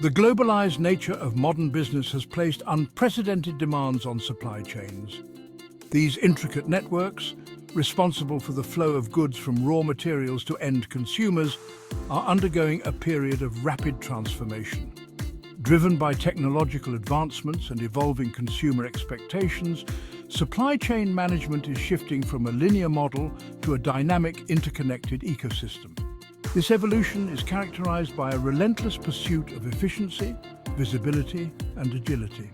The globalized nature of modern business has placed unprecedented demands on supply chains. These intricate networks, responsible for the flow of goods from raw materials to end consumers, are undergoing a period of rapid transformation. Driven by technological advancements and evolving consumer expectations, supply chain management is shifting from a linear model to a dynamic, interconnected ecosystem. This evolution is characterized by a relentless pursuit of efficiency, visibility, and agility.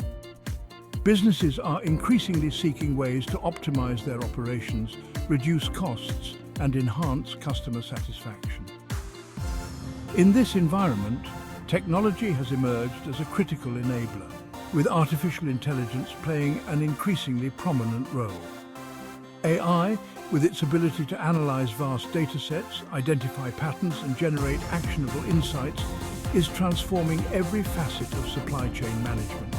Businesses are increasingly seeking ways to optimize their operations, reduce costs, and enhance customer satisfaction. In this environment, technology has emerged as a critical enabler, with artificial intelligence playing an increasingly prominent role. AI, with its ability to analyze vast data sets, identify patterns, and generate actionable insights, is transforming every facet of supply chain management.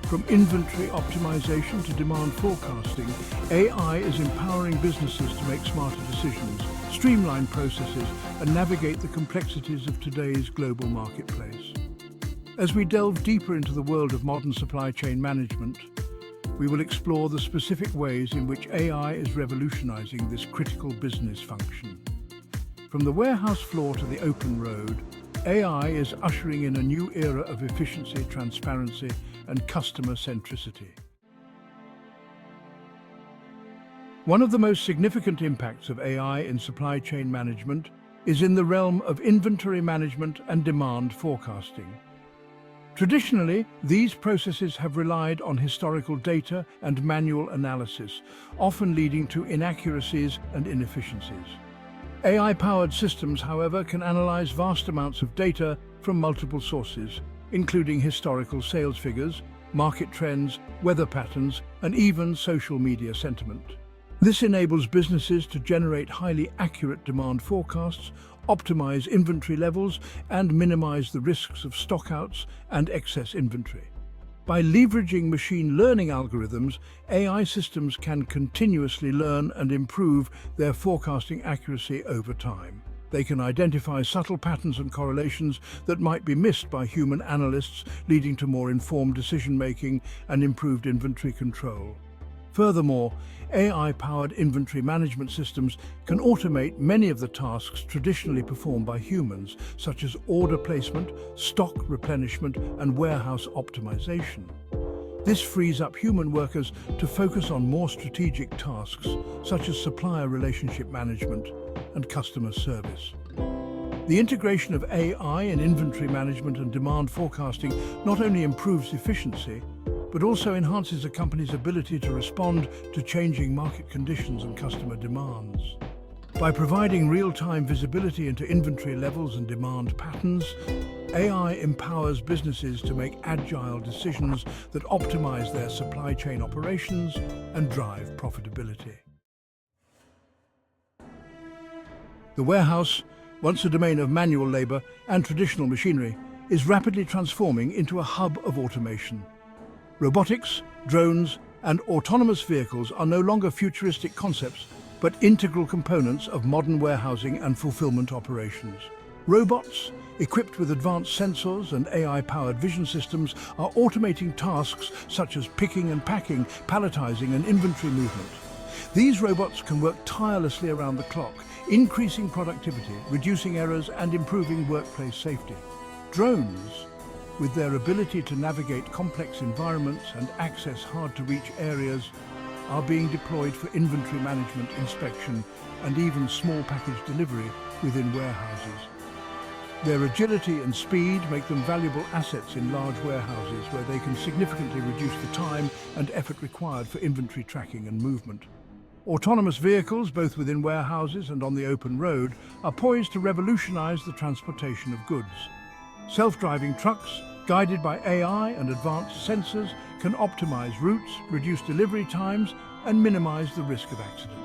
From inventory optimization to demand forecasting, AI is empowering businesses to make smarter decisions, streamline processes, and navigate the complexities of today's global marketplace. As we delve deeper into the world of modern supply chain management, we will explore the specific ways in which AI is revolutionizing this critical business function. From the warehouse floor to the open road, AI is ushering in a new era of efficiency, transparency, and customer centricity. One of the most significant impacts of AI in supply chain management is in the realm of inventory management and demand forecasting. Traditionally, these processes have relied on historical data and manual analysis, often leading to inaccuracies and inefficiencies. AI-powered systems, however, can analyze vast amounts of data from multiple sources, including historical sales figures, market trends, weather patterns, and even social media sentiment. This enables businesses to generate highly accurate demand forecasts, optimize inventory levels, and minimize the risks of stockouts and excess inventory. By leveraging machine learning algorithms, AI systems can continuously learn and improve their forecasting accuracy over time. They can identify subtle patterns and correlations that might be missed by human analysts, leading to more informed decision-making and improved inventory control. Furthermore, AI-powered inventory management systems can automate many of the tasks traditionally performed by humans, such as order placement, stock replenishment, and warehouse optimization. This frees up human workers to focus on more strategic tasks, such as supplier relationship management and customer service. The integration of AI in inventory management and demand forecasting not only improves efficiency, but also enhances a company's ability to respond to changing market conditions and customer demands. By providing real-time visibility into inventory levels and demand patterns, AI empowers businesses to make agile decisions that optimize their supply chain operations and drive profitability. The warehouse, once a domain of manual labor and traditional machinery, is rapidly transforming into a hub of automation. Robotics, drones, and autonomous vehicles are no longer futuristic concepts, but integral components of modern warehousing and fulfillment operations. Robots, equipped with advanced sensors and AI-powered vision systems, are automating tasks such as picking and packing, palletizing, and inventory movement. These robots can work tirelessly around the clock, increasing productivity, reducing errors, and improving workplace safety. Drones, with their ability to navigate complex environments and access hard-to-reach areas, are being deployed for inventory management, inspection, and even small package delivery within warehouses. Their agility and speed make them valuable assets in large warehouses where they can significantly reduce the time and effort required for inventory tracking and movement. Autonomous vehicles, both within warehouses and on the open road, are poised to revolutionize the transportation of goods. Self-driving trucks, guided by AI and advanced sensors, can optimize routes, reduce delivery times, and minimize the risk of accidents.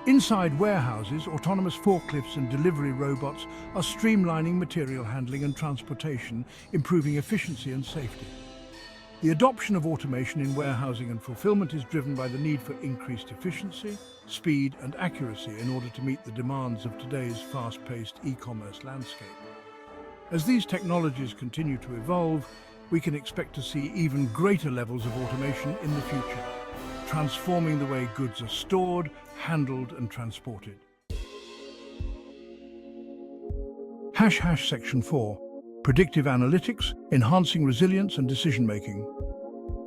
Inside warehouses, autonomous forklifts and delivery robots are streamlining material handling and transportation, improving efficiency and safety. The adoption of automation in warehousing and fulfillment is driven by the need for increased efficiency, speed, and accuracy in order to meet the demands of today's fast-paced e-commerce landscape. As these technologies continue to evolve, we can expect to see even greater levels of automation in the future, transforming the way goods are stored, handled and transported. Section 4. Predictive analytics, enhancing resilience and decision-making.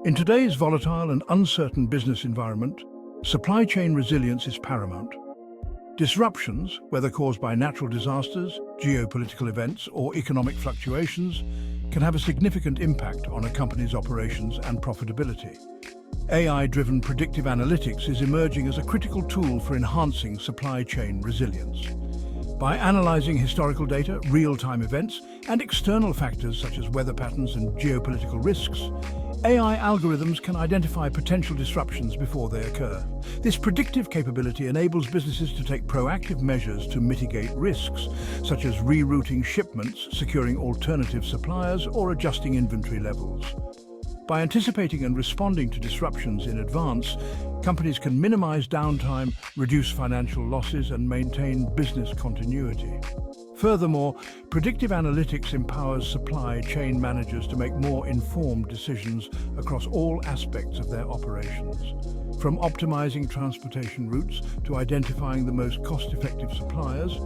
In today's volatile and uncertain business environment, supply chain resilience is paramount. Disruptions, whether caused by natural disasters, geopolitical events, or economic fluctuations, can have a significant impact on a company's operations and profitability. AI-driven predictive analytics is emerging as a critical tool for enhancing supply chain resilience. By analyzing historical data, real-time events, and external factors such as weather patterns and geopolitical risks, AI algorithms can identify potential disruptions before they occur. This predictive capability enables businesses to take proactive measures to mitigate risks, such as rerouting shipments, securing alternative suppliers, or adjusting inventory levels. By anticipating and responding to disruptions in advance, companies can minimize downtime, reduce financial losses, and maintain business continuity. Furthermore, predictive analytics empowers supply chain managers to make more informed decisions across all aspects of their operations. From optimizing transportation routes to identifying the most cost-effective suppliers,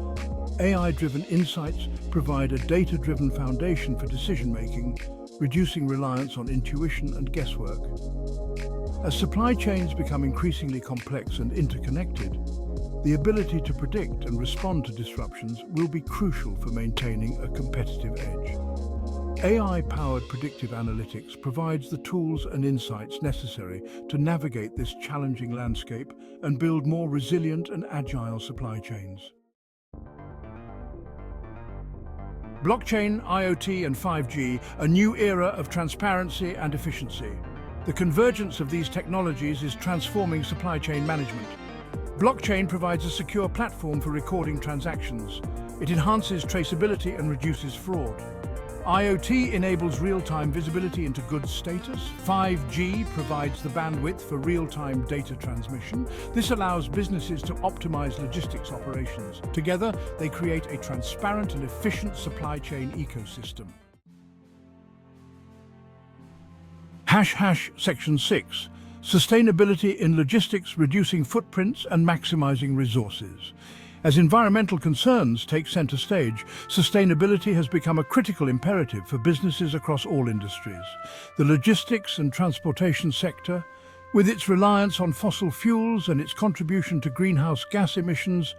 AI-driven insights provide a data-driven foundation for decision-making, reducing reliance on intuition and guesswork. As supply chains become increasingly complex and interconnected, the ability to predict and respond to disruptions will be crucial for maintaining a competitive edge. AI-powered predictive analytics provides the tools and insights necessary to navigate this challenging landscape and build more resilient and agile supply chains. Blockchain, IoT, and 5G, a new era of transparency and efficiency. The convergence of these technologies is transforming supply chain management. Blockchain provides a secure platform for recording transactions. It enhances traceability and reduces fraud. IoT enables real-time visibility into goods status. 5G provides the bandwidth for real-time data transmission. This allows businesses to optimize logistics operations. Together, they create a transparent and efficient supply chain ecosystem. Section 6. Sustainability in logistics, reducing footprints and maximizing resources. As environmental concerns take center stage, sustainability has become a critical imperative for businesses across all industries. The logistics and transportation sector, with its reliance on fossil fuels and its contribution to greenhouse gas emissions,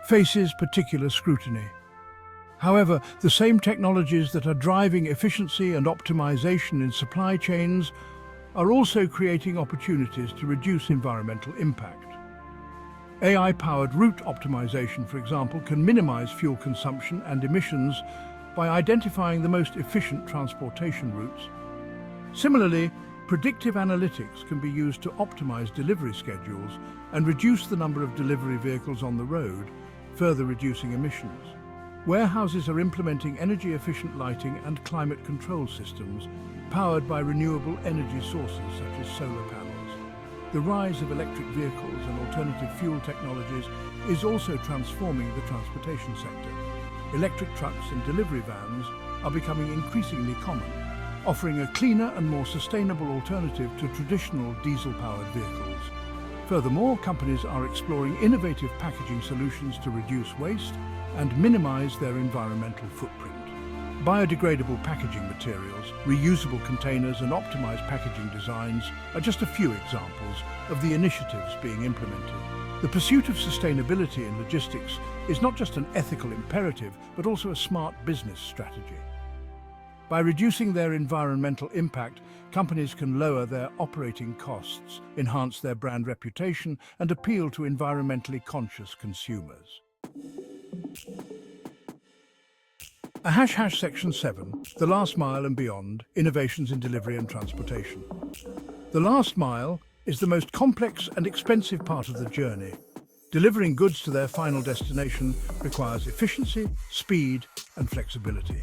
faces particular scrutiny. However, the same technologies that are driving efficiency and optimization in supply chains are also creating opportunities to reduce environmental impact. AI-powered route optimization, for example, can minimize fuel consumption and emissions by identifying the most efficient transportation routes. Similarly, predictive analytics can be used to optimize delivery schedules and reduce the number of delivery vehicles on the road, further reducing emissions. Warehouses are implementing energy-efficient lighting and climate control systems powered by renewable energy sources such as solar panels. The rise of electric vehicles and alternative fuel technologies is also transforming the transportation sector. Electric trucks and delivery vans are becoming increasingly common, offering a cleaner and more sustainable alternative to traditional diesel-powered vehicles. Furthermore, companies are exploring innovative packaging solutions to reduce waste and minimize their environmental footprint. Biodegradable packaging materials, reusable containers, and optimized packaging designs are just a few examples of the initiatives being implemented. The pursuit of sustainability in logistics is not just an ethical imperative, but also a smart business strategy. By reducing their environmental impact, companies can lower their operating costs, enhance their brand reputation, and appeal to environmentally conscious consumers. Section 7, the last mile and beyond, innovations in delivery and transportation. The last mile is the most complex and expensive part of the journey. Delivering goods to their final destination requires efficiency, speed, and flexibility.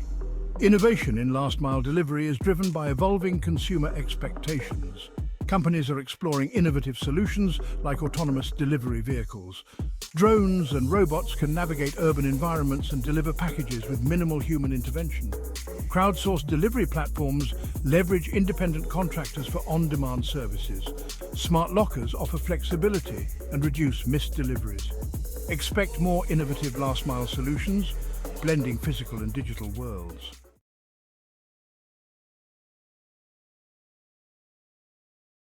Innovation in last mile delivery is driven by evolving consumer expectations. Companies are exploring innovative solutions like autonomous delivery vehicles. Drones and robots can navigate urban environments and deliver packages with minimal human intervention. Crowdsourced delivery platforms leverage independent contractors for on-demand services. Smart lockers offer flexibility and reduce missed deliveries. Expect more innovative last-mile solutions, blending physical and digital worlds.